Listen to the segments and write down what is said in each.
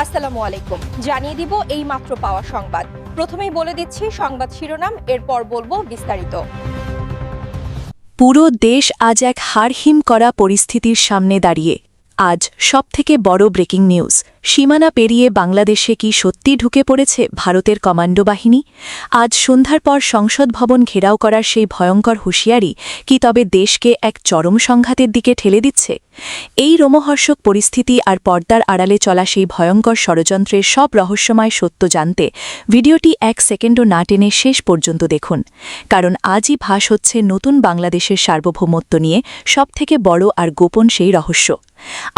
আসসালামু আলাইকুম। জানিয়ে দিব এই মাত্র পাওয়া সংবাদ। প্রথমেই বলে দিচ্ছি সংবাদ শিরোনাম, এরপর বলবো বিস্তারিত। পুরো দেশ আজ এক হাড়হিম করা পরিস্থিতির সামনে দাঁড়িয়ে। আজ সবথেকে বড় ব্রেকিং নিউজ, সীমানা পেরিয়ে বাংলাদেশে কি সত্যি ঢুকে পড়েছে ভারতের কমান্ডো বাহিনী? আজ সন্ধ্যার পর সংসদ ভবন ঘেরাও করার সেই ভয়ঙ্কর হুঁশিয়ারি কি তবে দেশকে এক চরম সংঘাতের দিকে ঠেলে দিচ্ছে? এই রোমহর্ষক পরিস্থিতি আর পর্দার আড়ালে চলা সেই ভয়ঙ্কর ষড়যন্ত্রের সব রহস্যময় সত্য জানতে ভিডিওটি এক সেকেন্ডও না টেনে শেষ পর্যন্ত দেখুন, কারণ আজই ফাঁস হচ্ছে নতুন বাংলাদেশের সার্বভৌমত্ব নিয়ে সবথেকে বড় আর গোপন সেই রহস্য।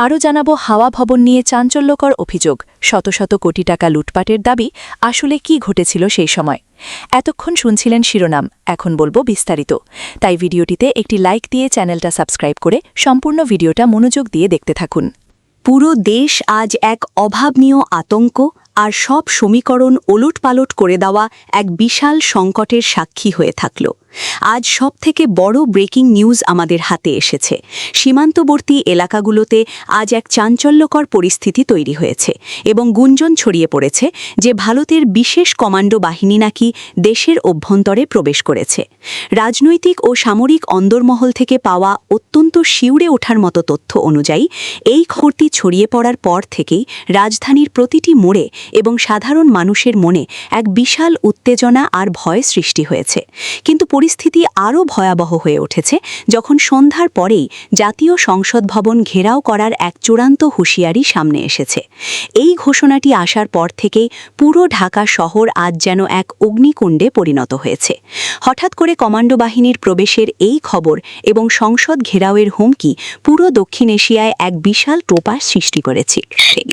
আরও জানাবো হাওয়া ভবন নিয়ে চাঞ্চল্যকর অভিযোগ, শত শত কোটি টাকা লুটপাটের দাবি, আসলে কি ঘটেছিল সেই সময়। এতক্ষণ শুনছিলেন শিরোনাম, এখন বলবো বিস্তারিত। তাই ভিডিওটিতে একটি লাইক দিয়ে চ্যানেলটা সাবস্ক্রাইব করে সম্পূর্ণ ভিডিওটা মনোযোগ দিয়ে দেখতে থাকুন। পুরো দেশ আজ এক অভাবনীয় আতঙ্ক আর সব সমীকরণ ওলটপালট করে দেওয়া এক বিশাল সংকটের সাক্ষী হয়ে থাকল। আজ সবথেকে বড় ব্রেকিং নিউজ আমাদের হাতে এসেছে। সীমান্তবর্তী এলাকাগুলোতে আজ এক চাঞ্চল্যকর পরিস্থিতি তৈরি হয়েছে এবং গুঞ্জন ছড়িয়ে পড়েছে যে ভারতের বিশেষ কমান্ডো বাহিনী নাকি দেশের অভ্যন্তরে প্রবেশ করেছে। রাজনৈতিক ও সামরিক অন্দরমহল থেকে পাওয়া অত্যন্ত শিউরে ওঠার মতো তথ্য অনুযায়ী এই খবরটি ছড়িয়ে পড়ার পর থেকেই রাজধানীর প্রতিটি মোড়ে এবং সাধারণ মানুষের মনে এক বিশাল উত্তেজনা আর ভয় সৃষ্টি হয়েছে। কিন্তু পরিস্থিতি আরও ভয়াবহ হয়ে উঠেছে যখন সন্ধ্যার পরেই জাতীয় সংসদ ভবন ঘেরাও করার এক চূড়ান্ত হুঁশিয়ারি সামনে এসেছে। এই ঘোষণাটি আসার পর থেকেই পুরো ঢাকা শহর আজ যেন এক অগ্নিকুণ্ডে পরিণত হয়েছে। হঠাৎ করে কমান্ডো বাহিনীর প্রবেশের এই খবর এবং সংসদ ঘেরাওয়ের হুমকি পুরো দক্ষিণ এশিয়ায় এক বিশাল টোপার সৃষ্টি করেছে।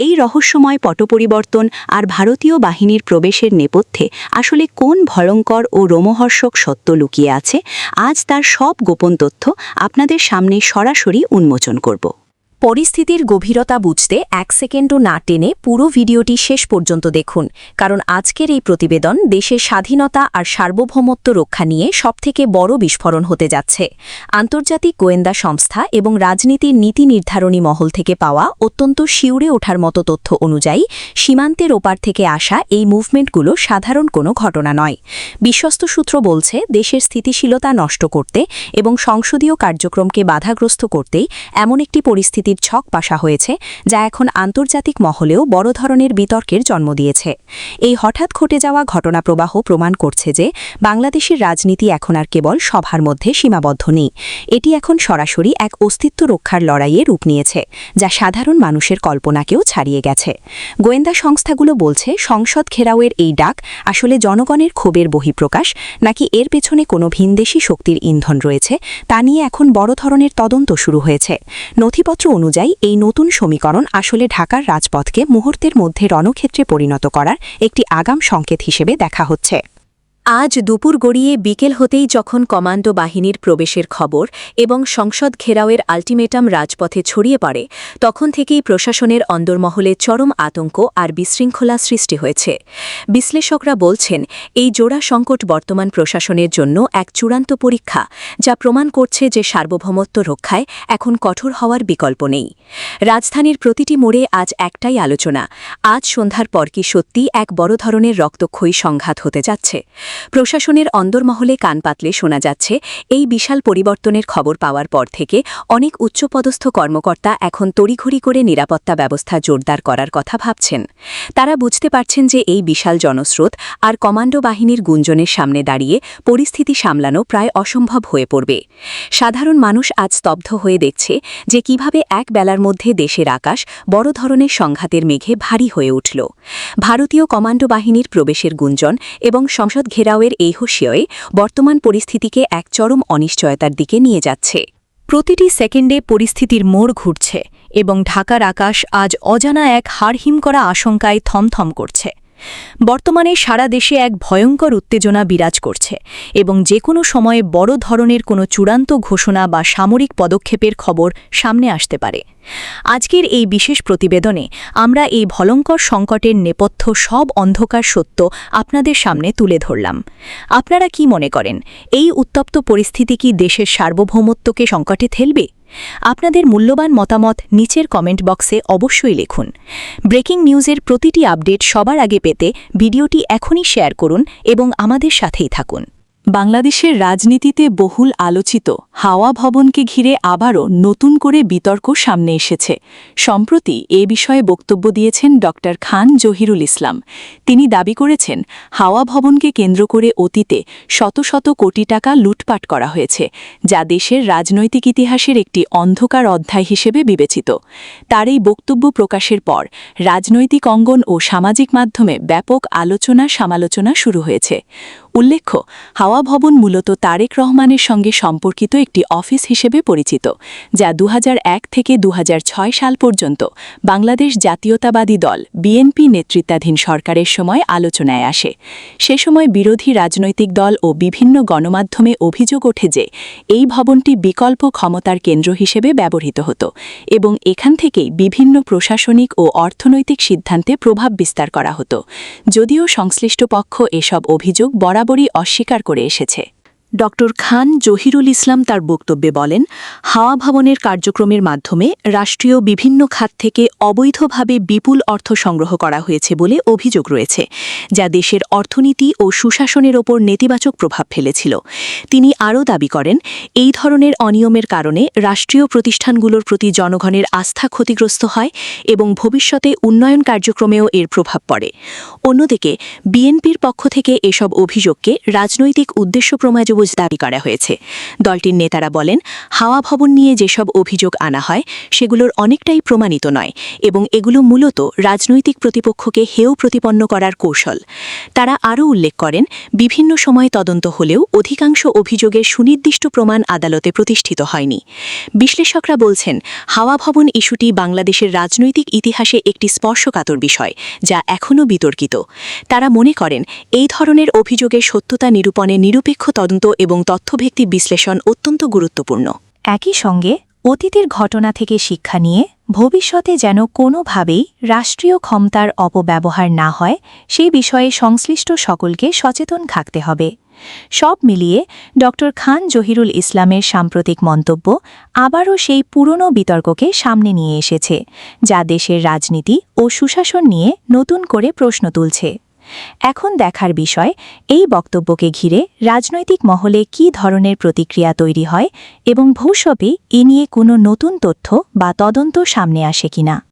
এই রহস্যময় পটপরিবর্তন আর ভারতীয় বাহিনীর প্রবেশের নেপথ্যে আসলে কোন ভয়ঙ্কর ও রোমহর্ষক সত্য লুকিয়ে আছে, আজ তার সব গোপন তথ্য আপনাদের সামনে সরাসরি উন্মোচন করব। পরিস্থিতির গভীরতা বুঝতে এক সেকেন্ডও না টেনে পুরো ভিডিওটি শেষ পর্যন্ত দেখুন, কারণ আজকের এই প্রতিবেদন দেশের স্বাধীনতা আর সার্বভৌমত্ব রক্ষা নিয়ে সবথেকে বড় বিস্ফোরণ হতে যাচ্ছে। আন্তর্জাতিক গোয়েন্দা সংস্থা এবং রাজনীতির নীতি নির্ধারণী মহল থেকে পাওয়া অত্যন্ত শিউরে ওঠার মতো তথ্য অনুযায়ী সীমান্তের ওপার থেকে আসা এই মুভমেন্টগুলো সাধারণ কোনো ঘটনা নয়। বিশ্বস্ত সূত্র বলছে দেশের স্থিতিশীলতা নষ্ট করতে এবং সংসদীয় কার্যক্রমকে বাধাগ্রস্ত করতেই এমন একটি পরিস্থিতি ছক পাশা হয়েছে, যা এখন আন্তর্জাতিক মহলেও বড় ধরনের বিতর্কের জন্ম দিয়েছে। এই হঠাৎ ঘটে যাওয়া ঘটনাপ্রবাহ প্রমাণ করছে যে বাংলাদেশের রাজনীতি এখন আর কেবল সভার মধ্যে সীমাবদ্ধ নেই, এটি এখন সরাসরি এক অস্তিত্ব রক্ষার লড়াইয়ে রূপ নিয়েছে, যা সাধারণ মানুষের কল্পনাকেও ছাড়িয়ে গেছে। গোয়েন্দা সংস্থাগুলো বলছে সংসদ ঘেরাওয়ের এই ডাক আসলে জনগণের ক্ষোভের বহিঃপ্রকাশ, নাকি এর পেছনে কোনো ভিনদেশী শক্তির ইন্ধন রয়েছে তা নিয়ে এখন বড় ধরনের তদন্ত শুরু হয়েছে। নথিপত্র অনুযায়ী এই নতুন সমীকরণ আসলে ঢাকার রাজপথকে মুহূর্তের মধ্যে রণক্ষেত্রে পরিণত করার একটি আগাম সংকেত হিসেবে দেখা হচ্ছে। আজ দুপুর গড়িয়ে বিকেল হতেই যখন কমান্ডো বাহিনীর প্রবেশের খবর এবং সংসদ ঘেরাওয়ের আল্টিমেটাম রাজপথে ছড়িয়ে পড়ে, তখন থেকেই প্রশাসনের অন্দরমহলে চরম আতঙ্ক আর বিশৃঙ্খলা সৃষ্টি হয়েছে। বিশ্লেষকরা বলছেন এই জোড়া সংকট বর্তমান প্রশাসনের জন্য এক চূড়ান্ত পরীক্ষা, যা প্রমাণ করছে যে সার্বভৌমত্ব রক্ষায় এখন কঠোর হওয়ার বিকল্প নেই। রাজধানীর প্রতিটি মোড়ে আজ একটাই আলোচনা, আজ সন্ধ্যার পর কি সত্যি এক বড় ধরনের রক্তক্ষয়ী সংঘাত হতে যাচ্ছে? প্রশাসনের অন্দরমহলে কান পাতলে শোনা যাচ্ছে এই বিশাল পরিবর্তনের খবর পাওয়ার পর থেকে অনেক উচ্চপদস্থ কর্মকর্তা এখন তড়িঘড়ি করে নিরাপত্তা ব্যবস্থা জোরদার করার কথা ভাবছেন। তারা বুঝতে পারছেন যে এই বিশাল জনস্রোত আর কমান্ডো বাহিনীর গুঞ্জনের সামনে দাঁড়িয়ে পরিস্থিতি সামলানো প্রায় অসম্ভব হয়ে পড়বে। সাধারণ মানুষ আজ স্তব্ধ হয়ে দেখছে যে কিভাবে এক বেলার মধ্যে দেশের আকাশ বড় ধরনের সংঘাতের মেঘে ভারী হয়ে উঠল। ভারতীয় কমান্ডো বাহিনীর প্রবেশের গুঞ্জন এবং সংসদ ঘেরাওয়ের এই হুঁশিয়ারি বর্তমান পরিস্থিতিকে এক চরম অনিশ্চয়তার দিকে নিয়ে যাচ্ছে। প্রতিটি সেকেন্ডে পরিস্থিতির মোড় ঘুরছে এবং ঢাকার আকাশ আজ অজানা এক হাড়হিম করা আশঙ্কায় থমথম করছে। বর্তমানে সারা দেশে এক ভয়ঙ্কর উত্তেজনা বিরাজ করছে এবং যে কোনো সময়ে বড় ধরনের কোনো চূড়ান্ত ঘোষণা বা সামরিক পদক্ষেপের খবর সামনে আসতে পারে। আজকের এই বিশেষ প্রতিবেদনে আমরা এই ভয়ঙ্কর সংকটের নেপথ্য সব অন্ধকার সত্য আপনাদের সামনে তুলে ধরলাম। আপনারা কি মনে করেন, এই উত্তপ্ত পরিস্থিতি কি দেশের সার্বভৌমত্বকে সংকটে ফেলবে? আপনাদের মূল্যবান মতামত নিচের কমেন্ট বক্সে অবশ্যই লিখুন। ব্রেকিং নিউজের প্রতিটি আপডেট সবার আগে পেতে ভিডিওটি এখনই শেয়ার করুন এবং আমাদের সাথেই থাকুন। বাংলাদেশের রাজনীতিতে বহুল আলোচিত হাওয়া ভবনকে ঘিরে আবারও নতুন করে বিতর্ক সামনে এসেছে। সম্প্রতি এ বিষয়ে বক্তব্য দিয়েছেন ড. খান জহিরুল ইসলাম। তিনি দাবি করেছেন, হাওয়া ভবনকে কেন্দ্র করে অতীতে শত শত কোটি টাকা লুটপাট করা হয়েছে, যা দেশের রাজনৈতিক ইতিহাসের একটি অন্ধকার অধ্যায় হিসেবে বিবেচিত। তার এই বক্তব্য প্রকাশের পর রাজনৈতিক অঙ্গন ও সামাজিক মাধ্যমে ব্যাপক আলোচনা-সমালোচনা শুরু হয়েছে। উল্লেখ্য, হাওয়া ভবন মূলত তারেক রহমানের সঙ্গে সম্পর্কিত একটি অফিস হিসেবে পরিচিত, যা 2001 থেকে 2006 সাল পর্যন্ত বাংলাদেশ জাতীয়তাবাদী দল বিএনপি নেতৃত্বাধীন সরকারের সময় আলোচনায় আসে। সে সময় বিরোধী রাজনৈতিক দল ও বিভিন্ন গণমাধ্যমে অভিযোগ ওঠে যে এই ভবনটি বিকল্প ক্ষমতার কেন্দ্র হিসেবে ব্যবহৃত হতো এবং এখান থেকেই বিভিন্ন প্রশাসনিক ও অর্থনৈতিক সিদ্ধান্তে প্রভাব বিস্তার করা হতো। যদিও সংশ্লিষ্ট পক্ষ এসব অভিযোগ বরাবরই অস্বীকার করে এসেছে। ড. খান জহিরুল ইসলাম তার বক্তব্যে বলেন, হাওয়া ভবনের কার্যক্রমের মাধ্যমে রাষ্ট্রীয় বিভিন্ন খাত থেকে অবৈধভাবে বিপুল অর্থ সংগ্রহ করা হয়েছে বলে অভিযোগ রয়েছে, যা দেশের অর্থনীতি ও সুশাসনের ওপর নেতিবাচক প্রভাব ফেলেছিল। তিনি আরও দাবি করেন, এই ধরনের অনিয়মের কারণে রাষ্ট্রীয় প্রতিষ্ঠানগুলোর প্রতি জনগণের আস্থা ক্ষতিগ্রস্ত হয় এবং ভবিষ্যতে উন্নয়ন কার্যক্রমেও এর প্রভাব পড়ে। অন্যদিকে বিএনপির পক্ষ থেকে এসব অভিযোগকে রাজনৈতিক উদ্দেশ্যপ্রণোদিত দাবি করা হয়েছে। দলটির নেতারা বলেন, হাওয়া ভবন নিয়ে যেসব অভিযোগ আনা হয় সেগুলোর অনেকটাই প্রমাণিত নয় এবং এগুলো মূলত রাজনৈতিক প্রতিপক্ষকে হেয় প্রতিপন্ন করার কৌশল। তারা আরও উল্লেখ করেন, বিভিন্ন সময় তদন্ত হলেও অধিকাংশ অভিযোগের সুনির্দিষ্ট প্রমাণ আদালতে প্রতিষ্ঠিত হয়নি। বিশ্লেষকরা বলছেন, হাওয়া ভবন ইস্যুটি বাংলাদেশের রাজনৈতিক ইতিহাসে একটি স্পর্শকাতর বিষয়, যা এখনও বিতর্কিত। তারা মনে করেন, এই ধরনের অভিযোগের সত্যতা নিরূপণে নিরপেক্ষ তদন্ত এবং তথ্যভিত্তিক বিশ্লেষণ অত্যন্ত গুরুত্বপূর্ণ। একই সঙ্গে অতীতের ঘটনা থেকে শিক্ষা নিয়ে ভবিষ্যতে যেন কোনোভাবেই রাষ্ট্রীয় ক্ষমতার অপব্যবহার না হয় সেই বিষয়ে সংশ্লিষ্ট সকলকে সচেতন থাকতে হবে। সব মিলিয়ে ড. খান জহিরুল ইসলামের সাম্প্রতিক মন্তব্য আবারও সেই পুরনো বিতর্ককে সামনে নিয়ে এসেছে, যা দেশের রাজনীতি ও সুশাসন নিয়ে নতুন করে প্রশ্ন তুলছে। এখন দেখার বিষয়, এই বক্তব্যকে ঘিরে রাজনৈতিক মহলে কী ধরনের প্রতিক্রিয়া তৈরি হয় এবং ভবিষ্যতে এ নিয়ে কোনো নতুন তথ্য বা তদন্ত সামনে আসে কিনা।